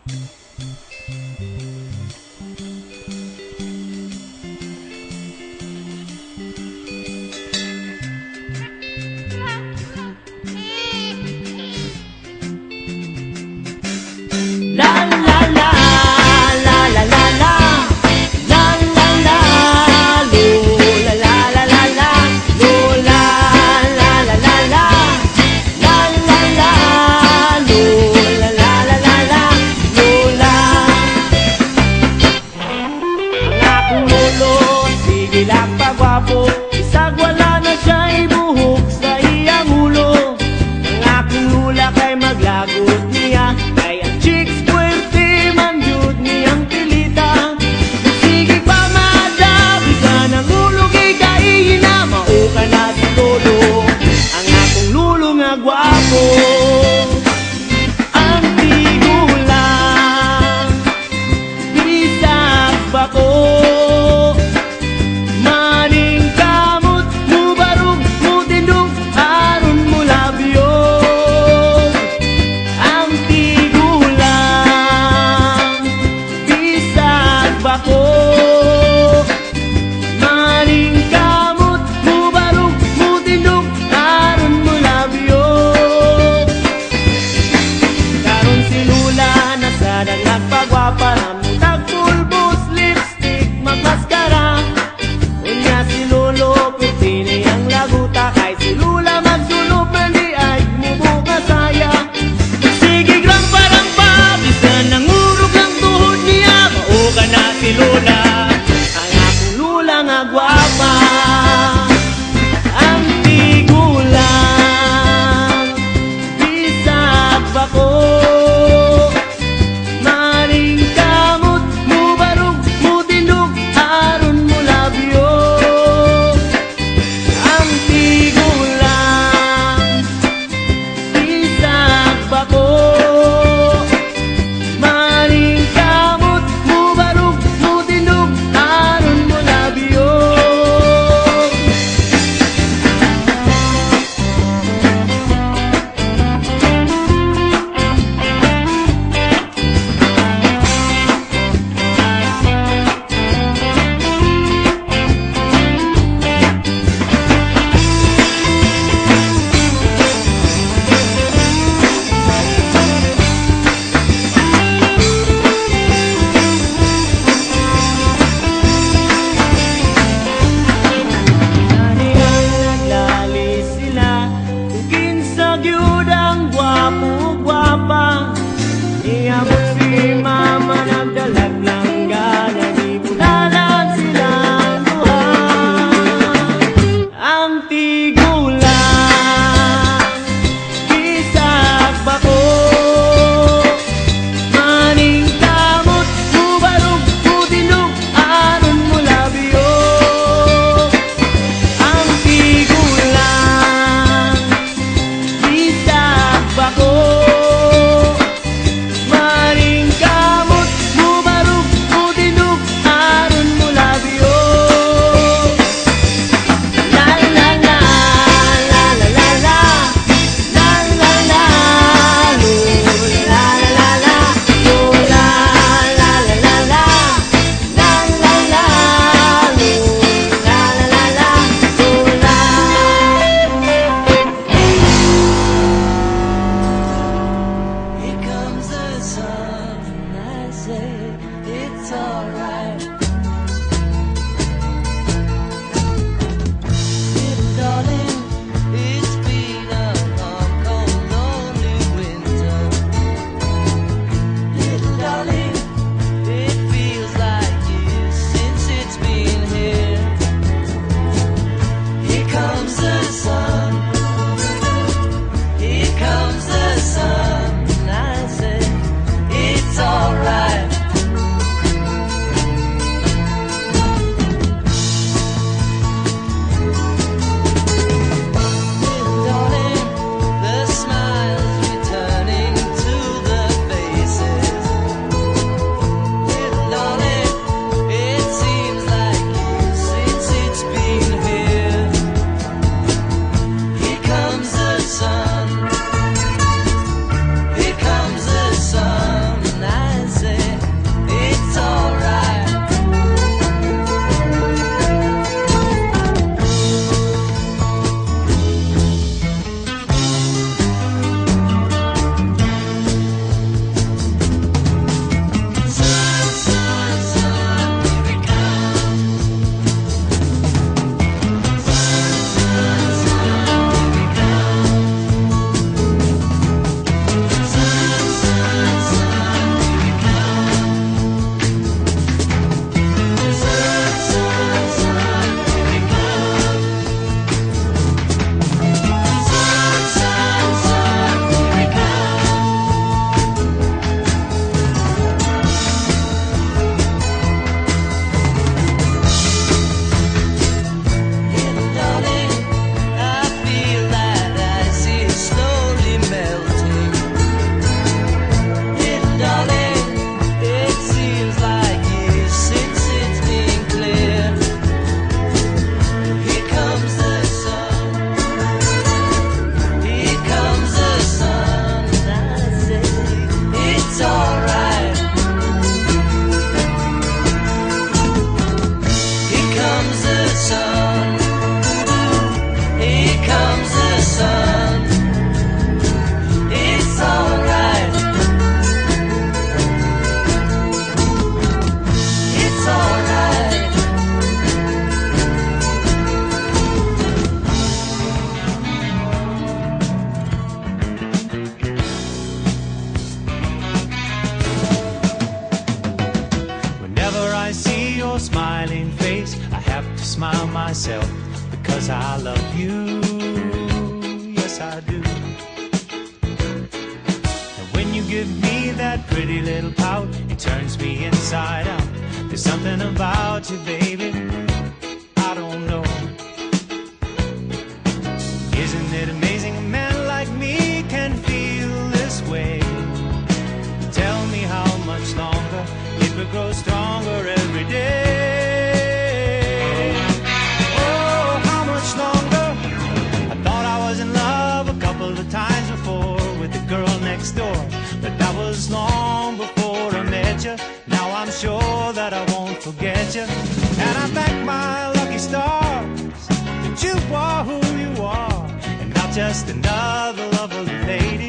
La la la la la la la la la la lo la la la la la lo la la la la la la la la lo la la la la la lo la. Ang akong lolo, sige lang pagwapo, isag wala na siya'y buhok sa iyang ulo. Ang akong lula kay maglagot niya, kay ang chicks puwerte man yun niyang pilita. Sige pa madabi ka ng ulo kay kaihina, mauka na si lolo, ang akong lulo nga gwapo. Ang tigula, bisag ba ko? Maning kamot, mubarog, mutindong, aron mo labyog. Ang tigula, myself because I love you. Yes, I do. And when you give me that pretty little pout, it turns me inside out. There's something about you, baby, I don't know. Isn't it amazing a man like me can feel this way? Tell me how much longer it will grow stronger every day. Oh, how much longer? I thought I was in love a couple of times before with the girl next door, but that was long before I met you. Now I'm sure that I won't forget you, and I thank my lucky stars that you are who you are, and not just another lovely lady.